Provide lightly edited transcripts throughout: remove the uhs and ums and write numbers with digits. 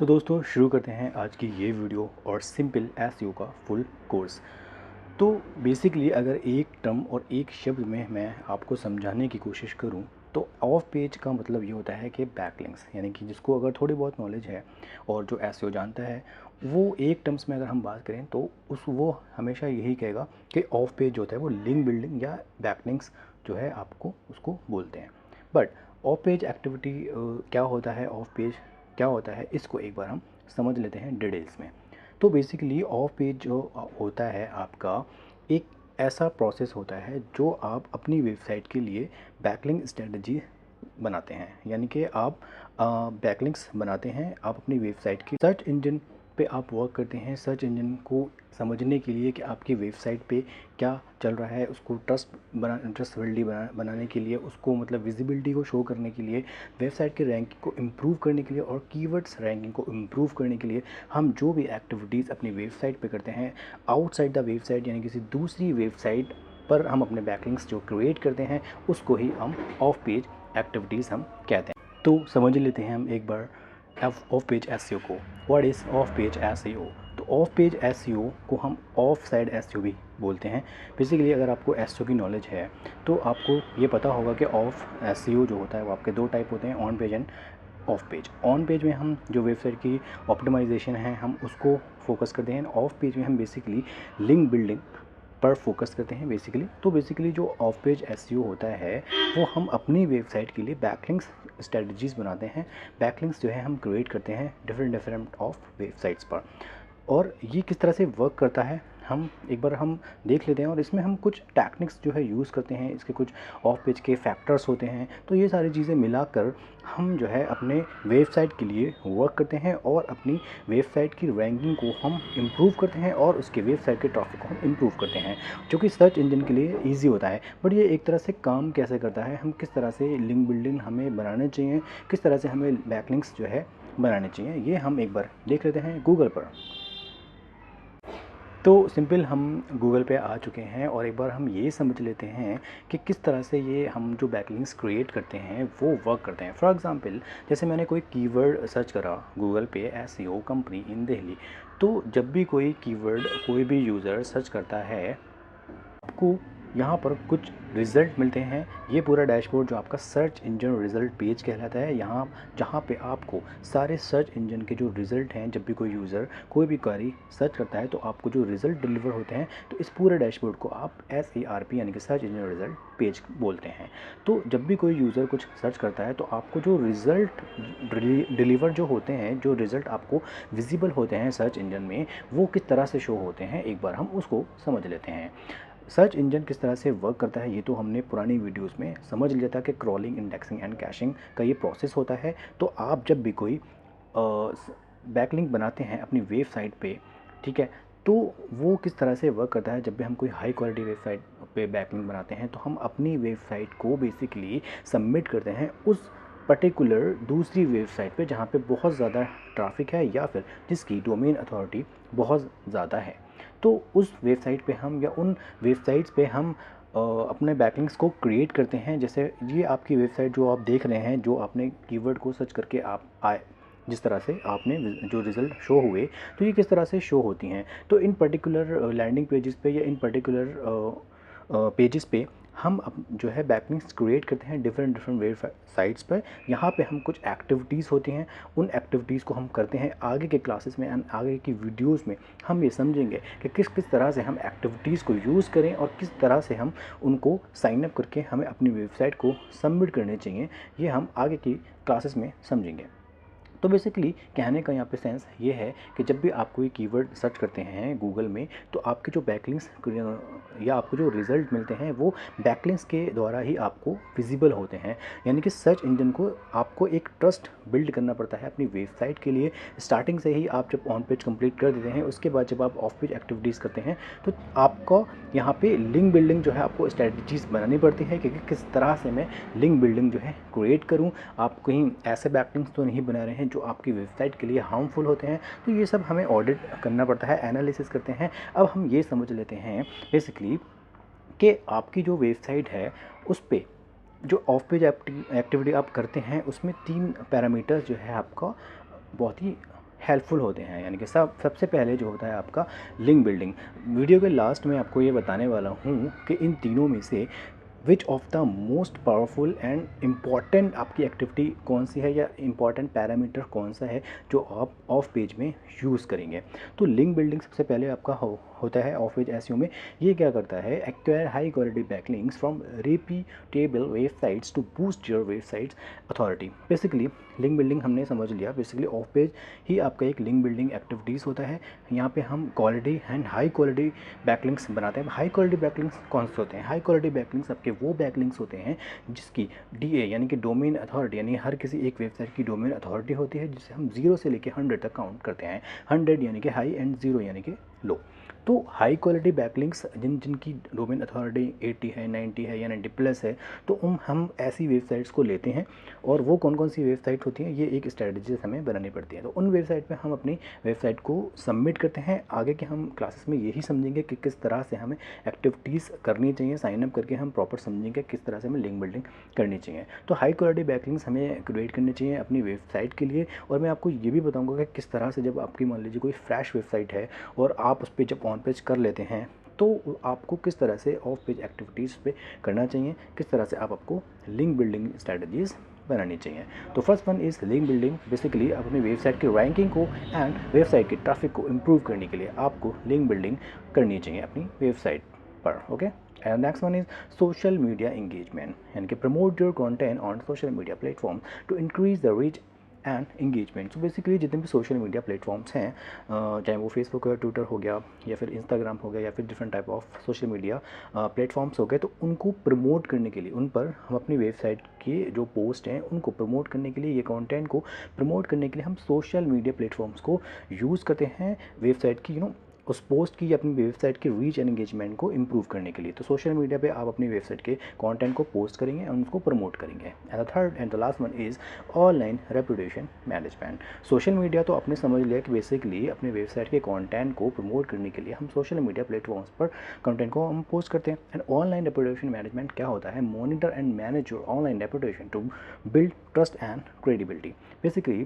तो दोस्तों शुरू करते हैं आज की ये वीडियो और सिंपल एसईओ का फुल कोर्स। तो बेसिकली अगर एक टर्म और एक शब्द में मैं आपको समझाने की कोशिश करूं तो ऑफ पेज का मतलब ये होता है कि बैकलिंक्स, यानी कि जिसको अगर थोड़ी बहुत नॉलेज है और जो एसईओ जानता है वो एक टर्म्स में अगर हम बात करें तो वो हमेशा यही कहेगा कि ऑफ पेज जो होता है वो लिंक बिल्डिंग या बैकलिंक्स जो है आपको उसको बोलते हैं। बट ऑफ पेज एक्टिविटी क्या होता है, ऑफ पेज क्या होता है, इसको एक बार हम समझ लेते हैं डिटेल्स में। तो बेसिकली ऑफ पेज जो होता है आपका एक ऐसा प्रोसेस होता है जो आप अपनी वेबसाइट के लिए बैकलिंक स्ट्रेटजी बनाते हैं, यानी कि आप बैकलिंक्स बनाते हैं। आप अपनी वेबसाइट की सर्च इंजन पे आप वर्क करते हैं, सर्च इंजन को समझने के लिए कि आपकी वेबसाइट पे क्या चल रहा है, उसको ट्रस्टवर्दी बनाने के लिए, उसको मतलब विजिबिलिटी को शो करने के लिए, वेबसाइट के रैंकिंग को इम्प्रूव करने के लिए और कीवर्ड्स रैंकिंग को इम्प्रूव करने के लिए हम जो भी एक्टिविटीज़ अपनी वेबसाइट पे करते हैं आउटसाइड द वेबसाइट, यानी किसी दूसरी वेबसाइट पर हम अपने बैकलिंक्स जो क्रिएट करते हैं उसको ही हम ऑफ पेज एक्टिविटीज़ हम कहते हैं। तो समझ लेते हैं हम एक बार ऑफ पेज एसईओ को। What is off page SEO? तो ऑफ पेज एसईओ को हम ऑफ साइड एसईओ भी बोलते हैं। बेसिकली अगर आपको एसईओ की नॉलेज है तो आपको ये पता होगा कि ऑफ एसईओ जो होता है वो आपके दो टाइप होते हैं, on page end of page. On page में हम जो वेबसाइट की ऑप्टिमाइजेशन है हम उसको फोकस करते हैं, ऑफ पेज में हम बेसिकली लिंक बिल्डिंग पर फोकस करते हैं बेसिकली। तो बेसिकली जो ऑफ पेज एसईओ होता है वो हम अपनी वेबसाइट के लिए बैकलिंक्स स्ट्रेटजीज़ बनाते हैं। बैकलिंक्स जो है हम क्रिएट करते हैं डिफरेंट ऑफ वेबसाइट्स पर। और ये किस तरह से वर्क करता है हम एक बार हम देख लेते हैं, और इसमें हम कुछ टेक्निक्स जो है यूज़ करते हैं, इसके कुछ ऑफ पेज के फैक्टर्स होते हैं। तो ये सारी चीज़ें मिलाकर हम जो है अपने वेबसाइट के लिए वर्क करते हैं और अपनी वेबसाइट की रैंकिंग को हम इम्प्रूव करते हैं और उसके वेबसाइट के ट्रैफिक को हम इम्प्रूव करते हैं, जो कि सर्च इंजन के लिए ईजी होता है। बट ये एक तरह से काम कैसे करता है, हम किस तरह से लिंक बिल्डिंग हमें बनाने चाहिए, किस तरह से हमें बैकलिंक्स जो है बनाने चाहिए, ये हम एक बार देख लेते हैं गूगल पर। तो सिंपल हम गूगल पे आ चुके हैं और एक बार हम ये समझ लेते हैं कि किस तरह से ये हम जो बैकलिंक्स क्रिएट करते हैं वो वर्क करते हैं। फॉर एग्जांपल जैसे मैंने कोई कीवर्ड सर्च करा गूगल पे एसईओ कंपनी इन दिल्ली, तो जब भी कोई कीवर्ड कोई भी यूज़र सर्च करता है आपको यहाँ पर कुछ रिज़ल्ट मिलते हैं। ये पूरा डैशबोर्ड जो आपका सर्च इंजन रिज़ल्ट पेज कहलाता है, यहाँ जहाँ पे आपको सारे सर्च इंजन के जो रिज़ल्ट हैं, जब भी कोई यूज़र कोई भी क्वेरी सर्च करता है तो आपको जो रिज़ल्ट डिलीवर होते हैं, तो इस पूरे डैशबोर्ड को आप SERP यानी कि सर्च इंजन रिज़ल्ट पेज बोलते हैं। तो जब भी कोई यूज़र कुछ सर्च करता है तो आपको जो रिज़ल्ट डिलीवर जो होते हैं, जो रिज़ल्ट आपको विजिबल होते हैं सर्च इंजन में, वो किस तरह से शो होते हैं एक बार हम उसको समझ लेते हैं। सर्च इंजन किस तरह से वर्क करता है ये तो हमने पुरानी वीडियोस में समझ लिया था कि क्रॉलिंग, इंडेक्सिंग एंड कैशिंग का ये प्रोसेस होता है। तो आप जब भी कोई बैकलिंक बनाते हैं अपनी वेबसाइट पे, ठीक है, तो वो किस तरह से वर्क करता है। जब भी हम कोई हाई क्वालिटी वेबसाइट पे बैकलिंक बनाते हैं तो हम अपनी वेबसाइट को बेसिकली सबमिट करते हैं उस पर्टिकुलर दूसरी वेबसाइट पे जहाँ पे बहुत ज़्यादा ट्रैफिक है या फिर जिसकी डोमेन अथॉरिटी बहुत ज़्यादा है। तो उस वेबसाइट पे हम या उन वेबसाइट्स पे हम अपने बैकलिंक्स को क्रिएट करते हैं। जैसे ये आपकी वेबसाइट जो आप देख रहे हैं, जो आपने कीवर्ड को सर्च करके आप आए, जिस तरह से आपने जो रिज़ल्ट शो हुए, तो ये किस तरह से शो होती हैं। तो इन पर्टिकुलर लैंडिंग पेजेस पे या इन पर्टिकुलर पेजेस पे हम जो है बैकलिंक्स क्रिएट करते हैं डिफरेंट वेबसाइट्स पर। यहाँ पे हम कुछ एक्टिविटीज़ होती हैं, उन एक्टिविटीज़ को हम करते हैं। आगे के क्लासेस में एंड आगे की वीडियोस में हम ये समझेंगे कि किस किस तरह से हम एक्टिविटीज़ को यूज़ करें और किस तरह से हम उनको साइन अप करके हमें अपनी वेबसाइट को सबमिट करने चाहिए। ये हम आगे की क्लासेस में समझेंगे। तो बेसिकली कहने का यहाँ पे सेंस ये है कि जब भी आप कोई कीवर्ड सर्च करते हैं गूगल में तो आपके जो बैकलिंक्स या आपको जो रिज़ल्ट मिलते हैं वो बैकलिंक्स के द्वारा ही आपको विजिबल होते हैं। यानी कि सर्च इंजन को आपको एक ट्रस्ट बिल्ड करना पड़ता है अपनी वेबसाइट के लिए। स्टार्टिंग से ही आप जब ऑन पेज कंप्लीट कर देते हैं उसके बाद जब आप ऑफ पेज एक्टिविटीज़ करते हैं तो आपको यहाँ पे लिंक बिल्डिंग जो है आपको स्ट्रेटजीज़ बनानी पड़ती है कि किस तरह से मैं लिंक बिल्डिंग जो है क्रिएट करूँ। आप कहीं ऐसे बैकलिंक्स तो नहीं बना रहे हैं जो आपकी वेबसाइट के लिए हार्मफुल होते हैं। तो ये सब हमें ऑडिट करना पड़ता है, एनालिसिस करते हैं। अब हम ये समझ लेते हैं बेसिकली कि आपकी जो वेबसाइट है उस पे जो ऑफ पेज एक्टिविटी आप करते हैं उसमें 3 पैरामीटर्स जो है आपका बहुत ही हेल्पफुल होते हैं। यानी कि सबसे पहले जो होता है आपका लिंक बिल्डिंग। वीडियो के लास्ट में आपको ये बताने वाला हूँ कि इन तीनों में से which of the most powerful and important आपकी एक्टिविटी कौन सी है या इम्पॉर्टेंट पैरामीटर कौन सा है जो आप ऑफ पेज में यूज़ करेंगे। तो लिंक बिल्डिंग सबसे पहले आपका होता है ऑफ पेज एसईओ में। ये क्या करता है, acquire high quality backlinks from reputable websites to boost your websites authority. Basically link building हमने समझ लिया, बेसिकली ऑफ पेज ही आपका एक लिंक बिल्डिंग एक्टिविटीज़ होता है। यहाँ पे हम quality and high quality backlinks बनाते हैं। हाई क्वालिटी बैकलिंक्स कौन से होते हैं? हाई क्वालिटी बैकलिंक्स आपके वो बैकलिंक्स होते हैं जिसकी डीए यानी कि डोमेन अथॉरिटी, यानी हर किसी एक वेबसाइट की डोमेन अथॉरिटी होती है, जिसे हम 0 से लेकर 100 तक काउंट करते हैं। 100 यानी कि हाई एंड 0 यानी कि लो। तो हाई क्वालिटी बैकलिंक्स जिनकी डोमेन अथॉरिटी 80 है, 90 है या 90 प्लस है, तो हम ऐसी वेबसाइट्स को लेते हैं। और वो कौन कौन सी वेबसाइट होती हैं, ये एक स्ट्रेटजी हमें बनानी पड़ती है। तो उन वेबसाइट पे हम अपनी वेबसाइट को सबमिट करते हैं। आगे के हम क्लासेस में यही समझेंगे कि किस तरह से हमें एक्टिविटीज़ करनी चाहिए। साइन अप करके हम प्रॉपर समझेंगे किस तरह से हमें लिंक बिल्डिंग करनी चाहिए। तो हाई क्वालिटी बैकलिंक्स हमें क्रिएट करनी चाहिए अपनी वेबसाइट के लिए। और मैं आपको ये भी बताऊँगा कि किस तरह से, जब आपकी मान लीजिए कोई फ्रेश वेबसाइट है और आप उस पर जब ऑन पेज कर लेते हैं, तो आपको किस तरह से ऑफ पेज एक्टिविटीज़ पे करना चाहिए, किस तरह से आपको लिंक बिल्डिंग स्ट्रैटेजीज़ बनानी चाहिए। तो first one is link building. Basically अपनी वेबसाइट की रैंकिंग को एंड वेबसाइट की ट्रैफिक को इम्प्रूव करने के लिए आपको लिंक बिल्डिंग करनी चाहिए अपनी वेबसाइट पर। Okay, and next one is social media engagement, यानी कि promote your content on social media platform to increase the reach and engagement. तो बेसिकली जितने भी सोशल मीडिया प्लेटफॉर्म्स हैं, चाहे वो फेसबुक हो, ट्विटर हो गया, या फिर इंस्टाग्राम हो गया, या फिर different type of social media platforms हो गए, तो उनको प्रमोट करने के लिए उन पर हम अपनी वेबसाइट के जो पोस्ट हैं उनको प्रमोट करने के लिए, ये कंटेंट को प्रमोट करने के लिए हम सोशल मीडिया प्लेटफॉर्म्स को यूज़ करते हैं वेबसाइट की उस पोस्ट की या अपनी वेबसाइट की रीच एंड एंगेजमेंट को इम्प्रूव करने के लिए। तो सोशल मीडिया पे आप अपनी वेबसाइट के कंटेंट को पोस्ट करेंगे और उसको प्रमोट करेंगे। And the third and the last one is online reputation management. Social media तो आपने समझ लिया कि बेसिकली अपने वेबसाइट के कंटेंट को प्रमोट करने के लिए हम सोशल मीडिया प्लेटफॉर्म्स पर कंटेंट को हम पोस्ट करते हैं। एंड ऑनलाइन रेपुटेशन मैनेजमेंट क्या होता है? Monitor and manage your online reputation to build trust and credibility. Basically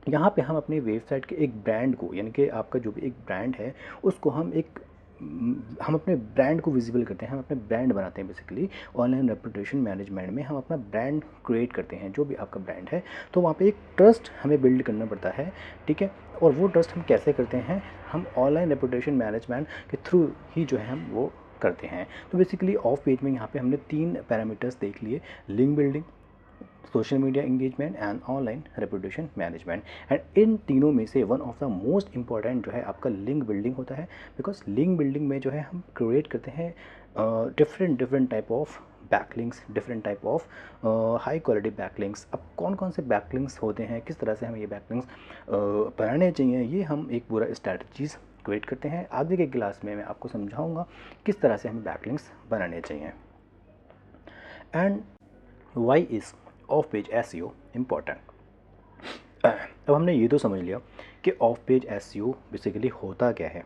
यहाँ पे हम अपनी वेबसाइट के एक ब्रांड को, यानी कि आपका जो भी एक ब्रांड है उसको हम अपने ब्रांड को विजिबल करते हैं, हम अपने ब्रांड बनाते हैं। बेसिकली ऑनलाइन रेपुटेशन मैनेजमेंट में हम अपना ब्रांड क्रिएट करते हैं, जो भी आपका ब्रांड है। तो वहाँ पे एक ट्रस्ट हमें बिल्ड करना पड़ता है, ठीक है। और वो ट्रस्ट हम कैसे करते हैं? हम ऑनलाइन रेपुटेशन मैनेजमेंट के थ्रू ही जो है हम वो करते हैं। तो बेसिकली ऑफ पेज में यहाँ पे हमने 3 पैरामीटर्स देख लिए, link building, social media engagement and online reputation management. And in तीनों में से one of the most important जो है आपका लिंक बिल्डिंग होता है। बिकॉज लिंक बिल्डिंग में जो है हम क्रिएट करते हैं different type of backlinks, different type of high quality backlinks. अब कौन कौन से बैकलिंक्स होते हैं, किस तरह से हमें ये बैकलिंक्स बनाने चाहिए, ये हम एक पूरा स्ट्रैटेजीज क्रिएट करते हैं। आगे के क्लास में मैं आपको समझाऊंगा किस तरह से हमें बैकलिंक्स बनाने चाहिए। And why is off page SEO important. अब हमने ये तो समझ लिया कि ऑफ पेज एसईओ बेसिकली होता क्या है।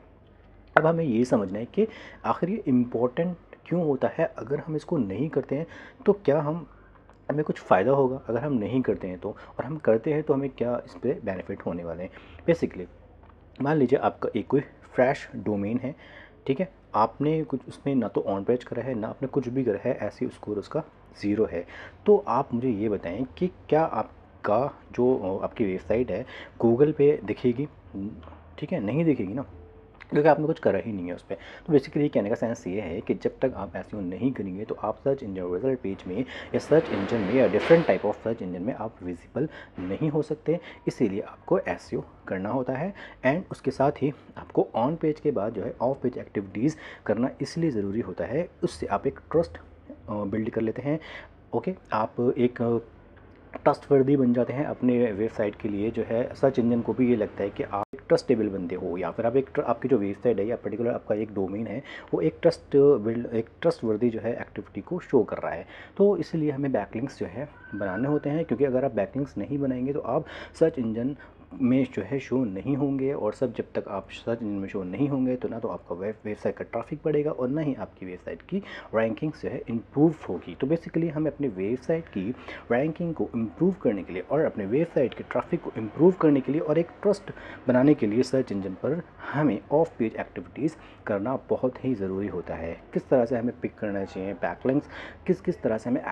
अब हमें ये समझना है कि आखिर ये इम्पॉर्टेंट क्यों होता है। अगर हम इसको नहीं करते हैं तो क्या हमें कुछ फ़ायदा होगा, अगर हम नहीं करते हैं तो, और हम करते हैं तो हमें क्या इस पर बेनिफिट होने वाले हैं। बेसिकली मान लीजिए आपका एक कोई फ्रेश डोमेन है, ठीक है, आपने कुछ उसमें ना तो ऑन पेज करा है ना आपने कुछ भी करा है, ऐसे स्कोर उसका 0 है। तो आप मुझे ये बताएं कि क्या आपका जो आपकी वेबसाइट है गूगल पे दिखेगी? ठीक है, नहीं दिखेगी ना, क्योंकि आपने कुछ करा ही नहीं है उस पर। तो बेसिकली कहने का सेंस ये है कि जब तक आप एसईओ नहीं करेंगे तो आप सर्च इंजन रिजल्ट पेज में या सर्च इंजन में या different type of search engine में आप विजिबल नहीं हो सकते। इसीलिए आपको एसईओ करना होता है। एंड उसके साथ ही आपको ऑन पेज के बाद जो है ऑफ पेज एक्टिविटीज़ करना इसलिए ज़रूरी होता है, उससे आप एक ट्रस्ट बिल्ड कर लेते हैं। ओके, आप एक ट्रस्टवर्दी बन जाते हैं अपने वेबसाइट के लिए। जो है सर्च इंजन को भी ये लगता है कि आप एक ट्रस्टेबल बंदे हो, या फिर आप आपकी जो वेबसाइट है या पर्टिकुलर आपका एक डोमेन है वो एक ट्रस्टवर्दी जो है एक्टिविटी को शो कर रहा है। तो इसलिए हमें बैकलिंक्स जो है बनाने होते हैं, क्योंकि अगर आप बैकलिंक्स नहीं बनाएंगे तो आप सर्च इंजन में जो है शो नहीं होंगे, और सब जब तक आप सर्च इंजन में शो नहीं होंगे तो ना तो आपका वेबसाइट का ट्रैफिक बढ़ेगा और ना ही आपकी वेबसाइट की रैंकिंग जो है इम्प्रूव होगी। तो बेसिकली हमें अपने वेबसाइट की रैंकिंग को इम्प्रूव करने के लिए और अपने वेबसाइट के ट्रैफिक को इम्प्रूव करने के लिए और एक ट्रस्ट बनाने के लिए सर्च इंजन पर हमें ऑफ पेज एक्टिविटीज़ करना बहुत ही ज़रूरी होता है। किस तरह से हमें पिक करना चाहिए बैकलिंक्स, किस किस तरह से हमें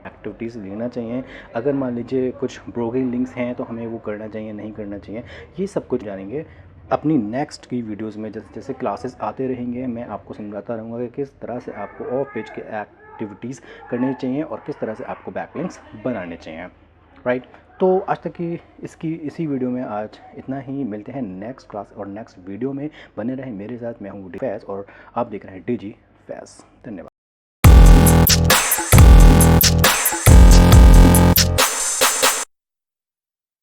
एक्टिविटीज़ लेना चाहिए, अगर मान लीजिए कुछ ब्रोकिंग लिंक्स हैं तो हमें वो करना चाहिए नहीं करना चाहिए, ये सब कुछ जानेंगे अपनी नेक्स्ट की वीडियोस में। जैसे जैसे क्लासेस आते रहेंगे मैं आपको समझाता रहूँगा कि किस तरह से आपको ऑफ पेज के एक्टिविटीज़ करनी चाहिए और किस तरह से आपको बैकलिंक्स बनाने चाहिए, राइट। तो आज तक की इसी वीडियो में आज इतना ही। मिलते हैं नेक्स्ट क्लास और नेक्स्ट वीडियो में। बने रहें मेरे साथ। मैं हूँ डी फैज़ और आप देख रहे हैं DG फैज़। धन्यवाद।